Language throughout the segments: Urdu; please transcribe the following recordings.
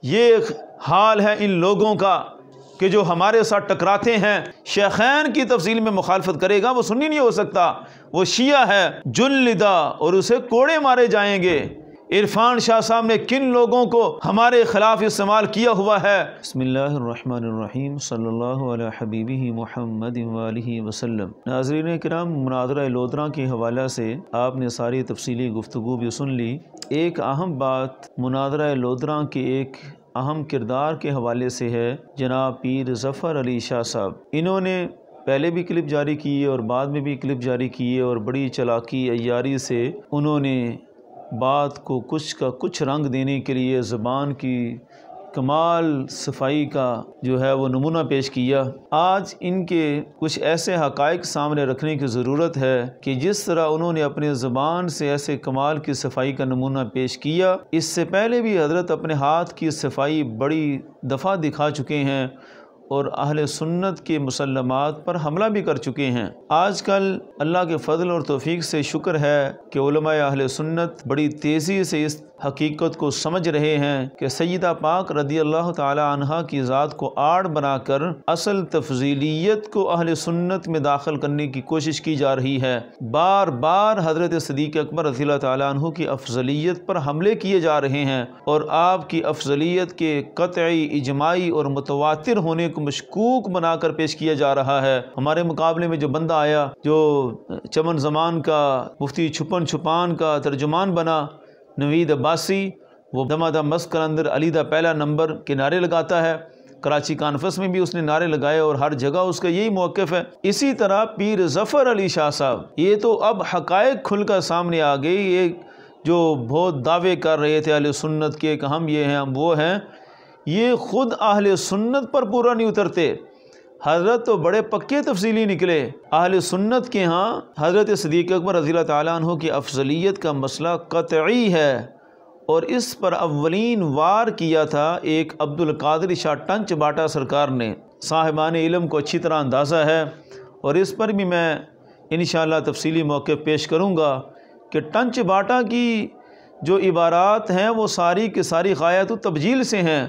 یہ حال ہے ان لوگوں کا کہ جو ہمارے ساتھ ٹکراتے ہیں، شیخین کی تفصیل میں مخالفت کرے گا وہ سنی نہیں ہو سکتا، وہ شیعہ ہے، جلدہ، اور اسے کوڑے مارے جائیں گے۔ عرفان شاہ صاحب نے کن لوگوں کو ہمارے خلاف استعمال کیا ہوا ہے؟ بسم اللہ الرحمن الرحیم، صلی اللہ علی حبیبہ محمد وآلہ وسلم۔ ناظرین کرام، مناظرہ لودھراں کے حوالہ سے آپ نے ساری تفصیلی گفتگو بھی سن لی۔ ایک اہم بات مناظرہ لودھراں کے ایک اہم کردار کے حوالے سے ہے، جناب پیر ظفر علی شاہ صاحب۔ انہوں نے پہلے بھی کلپ جاری کیے اور بعد میں بھی کلپ جاری کیے، اور بڑی چلاکی عیاری سے انہوں نے بات کو کچھ کا کچھ رنگ دینے کے لیے زبان کی کمال صفائی کا جو ہے وہ نمونہ پیش کیا۔ آج ان کے کچھ ایسے حقائق سامنے رکھنے کی ضرورت ہے کہ جس طرح انہوں نے اپنے زبان سے ایسے کمال کی صفائی کا نمونہ پیش کیا، اس سے پہلے بھی حضرت اپنے ہاتھ کی صفائی بڑی دفعہ دکھا چکے ہیں اور اہل سنت کے مسلمات پر حملہ بھی کر چکے ہیں۔ آج کل اللہ کے فضل اور توفیق سے شکر ہے کہ علماء اہل سنت بڑی تیزی سے اس حقیقت کو سمجھ رہے ہیں کہ سیدہ پاک رضی اللہ تعالی عنہا کی ذات کو آڑ بنا کر اصل تفضیلیت کو اہل سنت میں داخل کرنے کی کوشش کی جا رہی ہے۔ بار بار حضرت صدیق اکبر رضی اللہ تعالی عنہ کی افضلیت پر حملے کیے جا رہے ہیں اور آپ کی افضلیت کے قطعی، اجماعی اور متواتر ہونے کو مشکوک بنا کر پیش کیا جا رہا ہے۔ ہمارے مقابلے میں جو بندہ آیا، جو چمن زمان کا، مفتی چھپن چھپان کا ترجمان بنا، نوید عباسی، وہ دمہ دم مسجد کے اندر علی دا پہلا نمبر کے نعرے لگاتا ہے، کراچی کانفرنس میں بھی اس نے نعرے لگائے اور ہر جگہ اس کا یہی موقف ہے۔ اسی طرح پیر ظفر علی شاہ صاحب، یہ تو اب حقائق کھل کر سامنے آ گئی۔ یہ جو بہت دعوے کر رہے تھے اہل سنت کے کہ ہم یہ ہیں ہم وہ ہیں، یہ خود اہل سنت پر پورا نہیں اترتے۔ حضرت تو بڑے پکے تفصیلی نکلے۔ اہل سنت کے ہاں حضرت صدیق اکبر رضی اللہ تعالیٰ عنہ کی افضلیت کا مسئلہ قطعی ہے، اور اس پر اولین وار کیا تھا ایک عبد القادر شاہ ٹنچ باٹا سرکار نے۔ صاحبان علم کو اچھی طرح اندازہ ہے، اور اس پر بھی میں انشاءاللہ تفصیلی موقع پیش کروں گا کہ ٹنچ باٹا کی جو عبارات ہیں وہ ساری کی ساری غایت التبجیل سے ہیں۔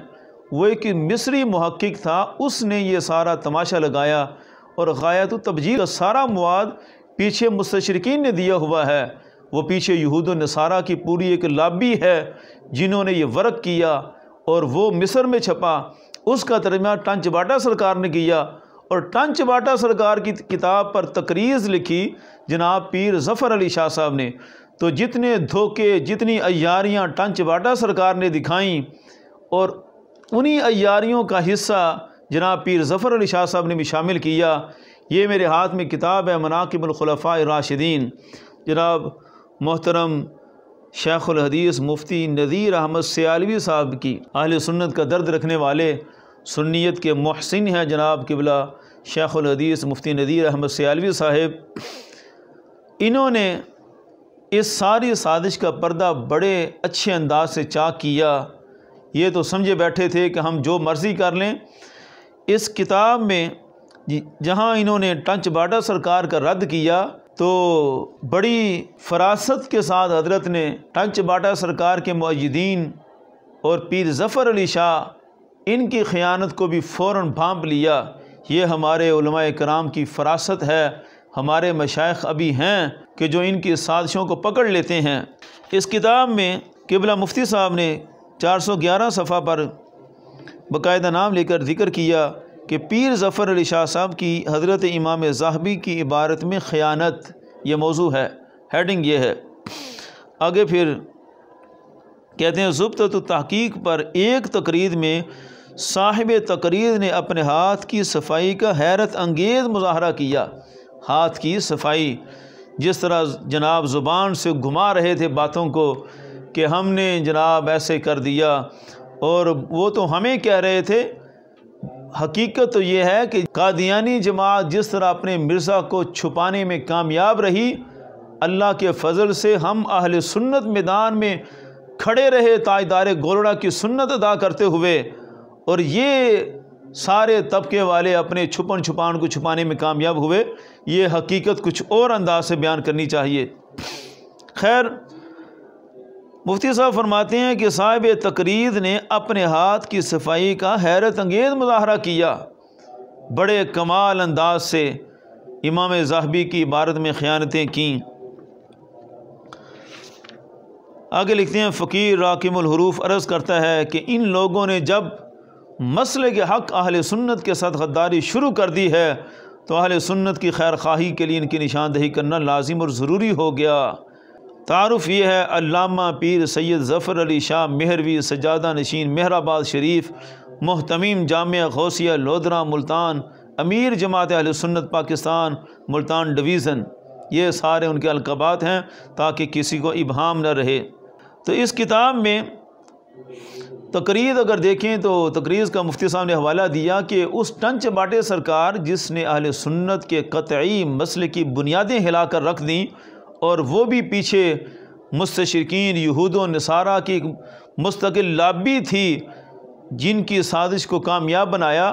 وہ ایک مصری محقق تھا، اس نے یہ سارا تماشا لگایا، اور غایت التبجیل کا سارا مواد پیچھے مستشرقین نے دیا ہوا ہے۔ وہ پیچھے یہود و نصارہ کی پوری ایک لابی ہے جنہوں نے یہ ورق کیا، اور وہ مصر میں چھپا۔ اس کا ترجمہ ٹنچ باٹا سرکار نے کیا، اور ٹنچ باٹا سرکار کی کتاب پر تقریض لکھی جناب پیر ظفر علی شاہ صاحب نے۔ تو جتنے دھوکے، جتنی عیاریاں ٹنچ باٹا سرکار نے دکھائیں، اور انہی عیاریوں کا حصہ جناب پیر ظفر علی شاہ صاحب نے بھی شامل کیا۔ یہ میرے ہاتھ میں کتاب ہے مناقب الخلفاء الراشدین، جناب محترم شیخ الحدیث مفتی نذیر احمد سیالوی صاحب کی، اہل سنت کا درد رکھنے والے، سنیت کے محسن ہیں جناب قبلہ شیخ الحدیث مفتی نذیر احمد سیالوی صاحب۔ انہوں نے اس ساری سازش کا پردہ بڑے اچھے انداز سے چاک کیا۔ یہ تو سمجھے بیٹھے تھے کہ ہم جو مرضی کر لیں۔ اس کتاب میں جہاں انہوں نے ٹنچ باٹا سرکار کا رد کیا، تو بڑی فراست کے ساتھ حضرت نے ٹنچ باٹا سرکار کے مؤیدین اور پیر ظفر علی شاہ ان کی خیانت کو بھی فوراً بھانپ لیا۔ یہ ہمارے علماء کرام کی فراست ہے، ہمارے مشائخ ابھی ہیں کہ جو ان کی سازشوں کو پکڑ لیتے ہیں۔ اس کتاب میں قبلہ مفتی صاحب نے 411 صفحہ پر باقاعدہ نام لے کر ذکر کیا کہ پیر ظفر علی شاہ صاحب کی حضرت امام ذاہبی کی عبارت میں خیانت، یہ موضوع ہے، ہیڈنگ یہ ہے۔ آگے پھر کہتے ہیں ضبطۃ التحقیق پر ایک تقریر میں صاحب تقریر نے اپنے ہاتھ کی صفائی کا حیرت انگیز مظاہرہ کیا۔ ہاتھ کی صفائی، جس طرح جناب زبان سے گھما رہے تھے باتوں کو کہ ہم نے جناب ایسے کر دیا، اور وہ تو ہمیں کہہ رہے تھے۔ حقیقت تو یہ ہے کہ قادیانی جماعت جس طرح اپنے مرزا کو چھپانے میں کامیاب رہی، اللہ کے فضل سے ہم اہل سنت میدان میں کھڑے رہے تاجدار گولڑا کی سنت ادا کرتے ہوئے، اور یہ سارے طبقے والے اپنے چھپن چھپان کو چھپانے میں کامیاب ہوئے۔ یہ حقیقت کچھ اور انداز سے بیان کرنی چاہیے۔ خیر، مفتی صاحب فرماتے ہیں کہ صاحب تقرید نے اپنے ہاتھ کی صفائی کا حیرت انگیز مظاہرہ کیا، بڑے کمال انداز سے امام ذہبی کی عبارت میں خیانتیں کیں۔ آگے لکھتے ہیں فقیر راکم الحروف عرض کرتا ہے کہ ان لوگوں نے جب مسلک حق اہل سنت کے ساتھ غداری شروع کر دی ہے تو اہل سنت کی خیر خواہی کے لیے ان کی نشاندہی کرنا لازم اور ضروری ہو گیا۔ تعارف یہ ہے علامہ پیر سید ظفر علی شاہ مہروی سجادہ نشین مہرآباد شریف محتمیم جامعہ غوثیہ لودھرا ملتان امیر جماعت اہل سنت پاکستان ملتان ڈویژن، یہ سارے ان کے القابات ہیں تاکہ کسی کو ابہام نہ رہے۔ تو اس کتاب میں تقرید اگر دیکھیں تو تقریر کا مفتی صاحب نے حوالہ دیا کہ اس ٹنچ باٹے سرکار جس نے اہل سنت کے قطعی مسئلے کی بنیادیں ہلا کر رکھ دیں، اور وہ بھی پیچھے مستشرقین یہود و نصارہ کی مستقل لابی تھی جن کی سازش کو کامیاب بنایا،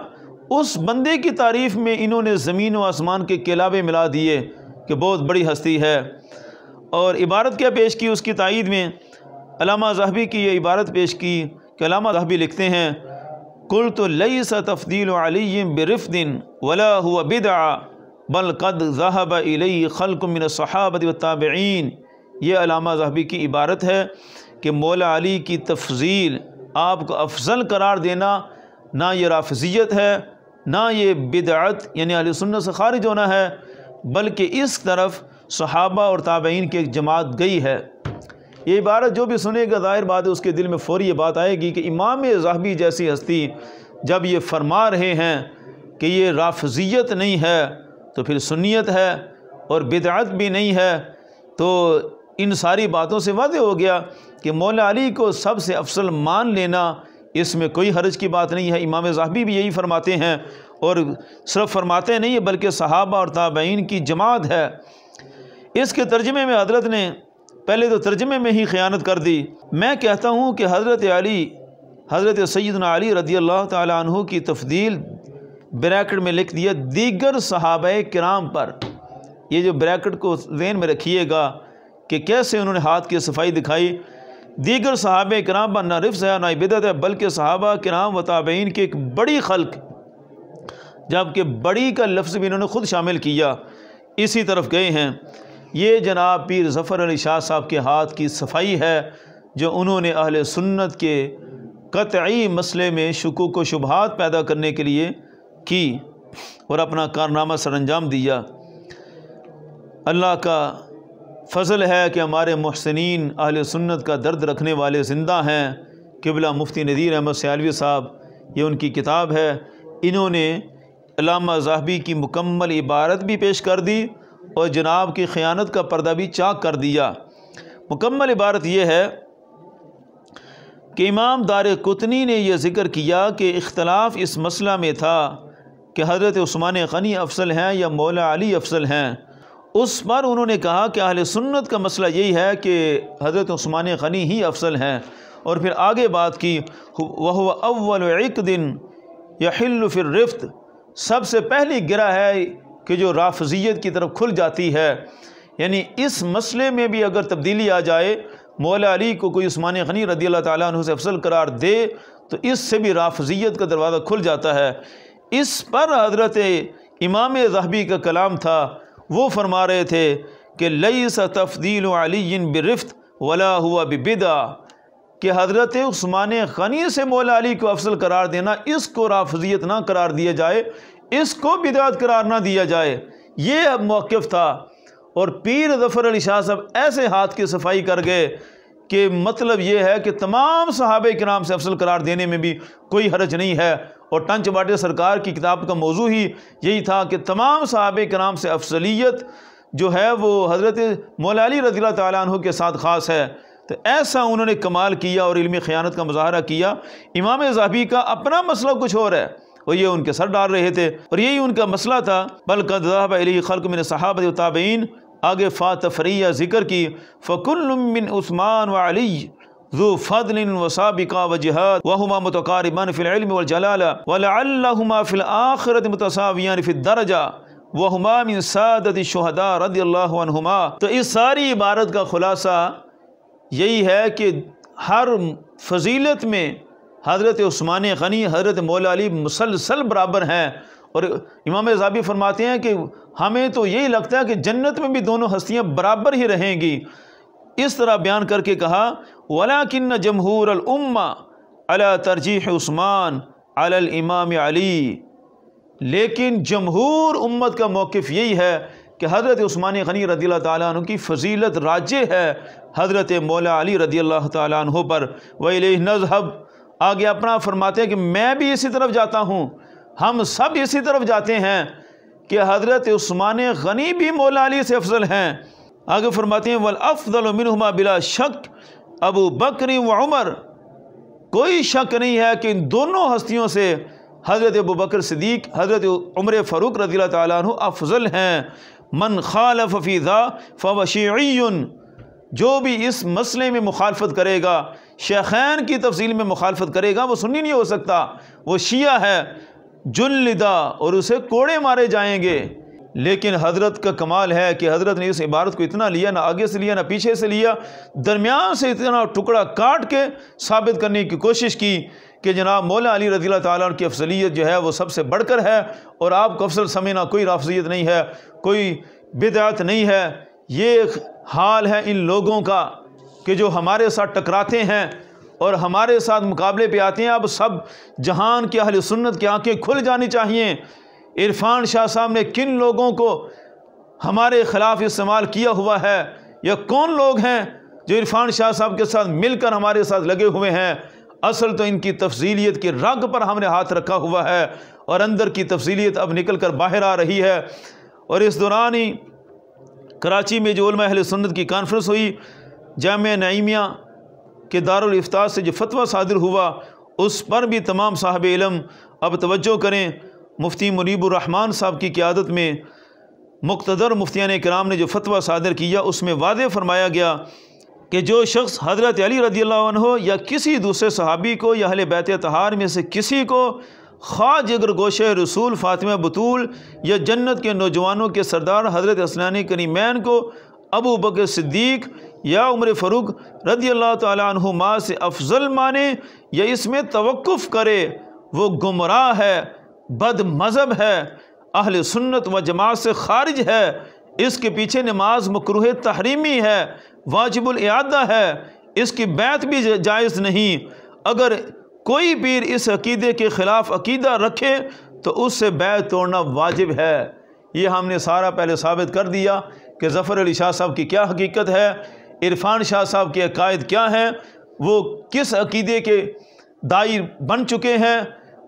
اس بندے کی تعریف میں انہوں نے زمین و آسمان کے کلابے ملا دیے کہ بہت بڑی ہستی ہے۔ اور عبارت کیا پیش کی اس کی تائید میں؟ علامہ ذہبی کی یہ عبارت پیش کی کہ علامہ ذہبی لکھتے ہیں قلت لیس تفضیل علی برفد ولا هو بدعہ بل قد ذهب الیہ خلق من الصحابۃ والتابعین۔ یہ علامہ ذہبی کی عبارت ہے کہ مولا علی کی تفضیل، آپ کو افضل قرار دینا، نہ یہ رافضیت ہے نہ یہ بدعت یعنی اہل سنت سے خارج ہونا ہے، بلکہ اس طرف صحابہ اور تابعین کی ایک جماعت گئی ہے۔ یہ عبارت جو بھی سنے گا ظاہر بات ہے اس کے دل میں فوری یہ بات آئے گی کہ امام ذہبی جیسی ہستی جب یہ فرما رہے ہیں کہ یہ رافضیت نہیں ہے تو پھر سنیت ہے، اور بدعت بھی نہیں ہے، تو ان ساری باتوں سے واضح ہو گیا کہ مولا علی کو سب سے افضل مان لینا اس میں کوئی حرج کی بات نہیں ہے۔ امام ذہبی بھی یہی فرماتے ہیں، اور صرف فرماتے نہیں بلکہ صحابہ اور تابعین کی جماعت ہے۔ اس کے ترجمے میں حضرت نے پہلے تو ترجمے میں ہی خیانت کر دی۔ میں کہتا ہوں کہ حضرت سیدنا علی رضی اللہ تعالی عنہ کی تفضیل بریکٹ میں لکھ دیا دیگر صحابہ کرام پر۔ یہ جو بریکٹ کو ذہن میں رکھیے گا کہ کیسے انہوں نے ہاتھ کی صفائی دکھائی۔ دیگر صحابہ کرام پر نہ رفض ہے نہ بدعت ہے، بلکہ صحابہ کرام و تابعین کی ایک بڑی خلق، جبکہ بڑی کا لفظ بھی انہوں نے خود شامل کیا، اسی طرف گئے ہیں۔ یہ جناب پیر ظفر علی شاہ صاحب کے ہاتھ کی صفائی ہے جو انہوں نے اہل سنت کے قطعی مسئلے میں شکوک و شبہات پیدا کرنے کے لیے کی اور اپنا کارنامہ سر انجام دیا۔ اللہ کا فضل ہے کہ ہمارے محسنین اہل سنت کا درد رکھنے والے زندہ ہیں۔ قبلہ مفتی نذیر احمد سیالوی صاحب، یہ ان کی کتاب ہے، انہوں نے علامہ ذہبی کی مکمل عبارت بھی پیش کر دی اور جناب کی خیانت کا پردہ بھی چاک کر دیا۔ مکمل عبارت یہ ہے کہ امام دار قطنی نے یہ ذکر کیا کہ اختلاف اس مسئلہ میں تھا کہ حضرت عثمان غنی افضل ہیں یا مولا علی افضل ہیں۔ اس پر انہوں نے کہا کہ اہل سنت کا مسئلہ یہی ہے کہ حضرت عثمان غنی ہی افضل ہیں، اور پھر آگے بات کی وَهُوَ أَوَّلُ عِقْدٍ يَحِلُّ فِي الرِّفْضِ، سب سے پہلی گرہ ہے کہ جو رافضیت کی طرف کھل جاتی ہے، یعنی اس مسئلے میں بھی اگر تبدیلی آ جائے، مولا علی کو کوئی عثمان غنی رضی اللہ تعالیٰ عنہ سے افضل قرار دے تو اس سے بھی رافضیت کا دروازہ کھل جاتا ہے۔ اس پر حضرت امام ذہبی کا کلام تھا، وہ فرما رہے تھے کہ لیس تفضیل علی برفت ولا ہوا ببدعہ، کہ حضرت عثمان غنی سے مولا علی کو افضل قرار دینا، اس کو رافضیت نہ قرار دیا جائے، اس کو بدعت قرار نہ دیا جائے، یہ موقف تھا۔ اور پیر ظفر علی شاہ صاحب ایسے ہاتھ کی صفائی کر گئے کہ مطلب یہ ہے کہ تمام صحابہ کرام سے افضل قرار دینے میں بھی کوئی حرج نہیں ہے، اور ٹنچ باٹے سرکار کی کتاب کا موضوع ہی یہی تھا کہ تمام صحابہ کرام سے افضلیت جو ہے وہ حضرت مولا علی رضی اللہ تعالیٰ عنہ کے ساتھ خاص ہے۔ تو ایسا انہوں نے کمال کیا اور علمی خیانت کا مظاہرہ کیا۔ امام ذہبی کا اپنا مسئلہ کچھ اور ہے، اور یہ ان کے سر ڈال رہے تھے، اور یہی ان کا مسئلہ تھا۔ بل قد ذهب الیہ خلق من الصحابۃ والتابعین، آگے فاتفریہ ذکر کی فکل من عثمان وعلی ذو فضل وسابقہ وجہاد وہما متقاربان فی العلم والجلالہ ولعلہما فی الآخرۃ متساویان فی الدرجہ وہما من سادۃ الشہداء رضی اللہ عنہما۔ تو اس ساری عبارت کا خلاصہ یہی ہے کہ ہر فضیلت میں حضرت عثمان غنی، حضرت مولا علی مسلسل برابر ہیں۔ اور امام ذہبی فرماتے ہیں کہ ہمیں تو یہی لگتا ہے کہ جنت میں بھی دونوں ہستیاں برابر ہی رہیں گی۔ اس طرح بیان کر کے کہا وَلَكِنَّ جَمْهُورَ الْأُمَّةِ عَلَى تَرْجِيحِ عثمان عَلَى الْإِمَامِ علی، لیکن جمہور امت کا موقف یہی ہے کہ حضرت عثمان غنی رضی اللہ تعالیٰ عنہ کی فضیلت راجح ہے حضرت مولا علی رضی اللہ تعالیٰ عنہ پر۔ وَإِلَيْهِ نَذْهَبُ، آگے اپنا فرماتے ہیں کہ میں بھی اسی طرف جاتا ہوں، ہم سب اسی طرف جاتے ہیں کہ حضرت عثمان غنی بھی مولا علی سے افضل ہیں۔ آگے فرماتے ہیں وَالْأَفْضَلُ مِنْهُمَا بِلَا شَكٍّ ابو بکر و عمر، کوئی شک نہیں ہے کہ ان دونوں ہستیوں سے حضرت ابو بکر صدیق، حضرت عمر فاروق رضی اللہ تعالیٰ عنہ افضل ہیں۔ من خالف فی ذا فهو شیعی، جو بھی اس مسئلے میں مخالفت کرے گا، شیخین کی تفضیل میں مخالفت کرے گا، وہ سنی نہیں ہو سکتا، وہ شیعہ ہے، جلدہ، اور اسے کوڑے مارے جائیں گے۔ لیکن حضرت کا کمال ہے کہ حضرت نے اس عبارت کو اتنا لیا، نہ آگے سے لیا نہ پیچھے سے لیا، درمیان سے اتنا ٹکڑا کاٹ کے ثابت کرنے کی کوشش کی کہ جناب مولا علی رضی اللہ تعالیٰ عنہ کی افضلیت جو ہے وہ سب سے بڑھ کر ہے، اور آپ کو افضل سمجھنا کوئی رافضیت نہیں ہے، کوئی بدعت نہیں ہے۔ یہ حال ہے ان لوگوں کا کہ جو ہمارے ساتھ ٹکراتے ہیں اور ہمارے ساتھ مقابلے پہ آتے ہیں۔ اب سب جہان کے اہل سنت کی آنکھیں کھل جانی چاہیے۔ عرفان شاہ صاحب نے کن لوگوں کو ہمارے خلاف استعمال کیا ہوا ہے، یا کون لوگ ہیں جو عرفان شاہ صاحب کے ساتھ مل کر ہمارے ساتھ لگے ہوئے ہیں؟ اصل تو ان کی تفضیلیت کی رگ پر ہم نے ہاتھ رکھا ہوا ہے، اور اندر کی تفضیلیت اب نکل کر باہر آ رہی ہے۔ اور اس دوران ہی کراچی میں جو علماء اہل سنت کی کانفرنس ہوئی، جامعہ نعیمیہ کے دارالافتاء سے جو فتویٰ صادر ہوا، اس پر بھی تمام صاحب علم اب توجہ کریں۔ مفتی منیب الرحمن صاحب کی قیادت میں مقتدر مفتیان کرام نے جو فتویٰ صادر کیا، اس میں واضح فرمایا گیا کہ جو شخص حضرت علی رضی اللہ عنہ یا کسی دوسرے صحابی کو یا اہل بیت اطہار میں سے کسی کو، خواہ جگر گوشہ رسول فاطمہ بطول یا جنت کے نوجوانوں کے سردار حضرت حسنین کریمین کو ابو بکر صدیق یا عمر فاروق رضی اللہ تعالیٰ عنہما سے افضل مانے یا اس میں توقف کرے، وہ گمراہ ہے، بد مذہب ہے، اہل سنت و جماعت سے خارج ہے، اس کے پیچھے نماز مکروہ تحریمی ہے، واجب الاعادہ ہے، اس کی بیعت بھی جائز نہیں۔ اگر کوئی پیر اس عقیدے کے خلاف عقیدہ رکھے تو اس سے بیعت توڑنا واجب ہے۔ یہ ہم نے سارا پہلے ثابت کر دیا کہ ظفر علی شاہ صاحب کی کیا حقیقت ہے، عرفان شاہ صاحب کے عقائد کیا ہیں، وہ کس عقیدے کے دائی بن چکے ہیں،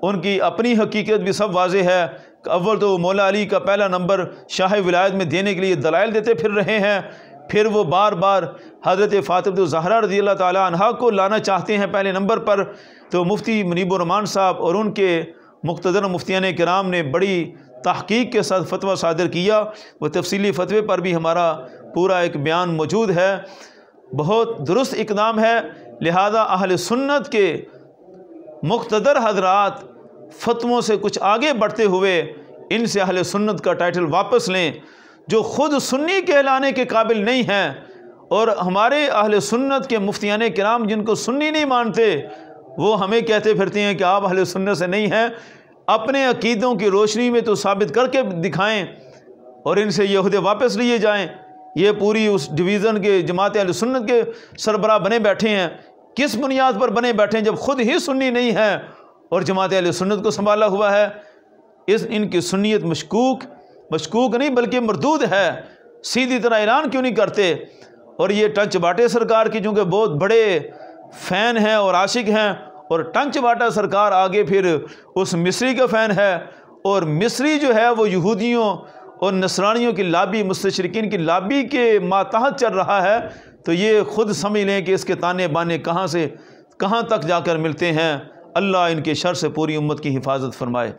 ان کی اپنی حقیقت بھی سب واضح ہے۔ اول تو وہ مولا علی کا پہلا نمبر شاہ ولایت میں دینے کے لیے دلائل دیتے پھر رہے ہیں، پھر وہ بار بار حضرت فاطمہ الزہرا رضی اللہ تعالیٰ عنہا کو لانا چاہتے ہیں پہلے نمبر پر۔ تو مفتی منیب الرحمن صاحب اور ان کے مقتدر مفتیان کرام نے بڑی تحقیق کے ساتھ فتویٰ صادر کیا، وہ تفصیلی فتوے پر بھی ہمارا پورا ایک بیان موجود ہے، بہت درست اقدام ہے۔ لہذا اہل سنت کے مقتدر حضرات فتووں سے کچھ آگے بڑھتے ہوئے ان سے اہل سنت کا ٹائٹل واپس لیں، جو خود سنی کہلانے کے قابل نہیں ہیں، اور ہمارے اہل سنت کے مفتیان کرام جن کو سنی نہیں مانتے، وہ ہمیں کہتے پھرتے ہیں کہ آپ اہل سنت سے نہیں ہیں۔ اپنے عقیدوں کی روشنی میں تو ثابت کر کے دکھائیں اور ان سے یہ عہدے واپس لیے جائیں۔ یہ پوری اس ڈویژن کے جماعت اہل سنت کے سربراہ بنے بیٹھے ہیں، کس بنیاد پر بنے بیٹھے ہیں جب خود ہی سنی نہیں ہے اور جماعت اہل سنت کو سنبھالا ہوا ہے؟ ان کی سنیت مشکوک نہیں بلکہ مردود ہے، سیدھی طرح اعلان کیوں نہیں کرتے؟ اور یہ ٹنچ باٹے سرکار کی چونکہ بہت بڑے فین ہیں اور عاشق ہیں، اور ٹنچ باٹا سرکار آگے پھر اس مصری کا فین ہے، اور مصری جو ہے وہ یہودیوں اور نصرانیوں کی لابی، مستشرقین کی لابی کے ماتحت چل رہا ہے۔ تو یہ خود سمجھ لیں کہ اس کے تانے بانے کہاں سے کہاں تک جا کر ملتے ہیں۔ اللہ ان کے شر سے پوری امت کی حفاظت فرمائے۔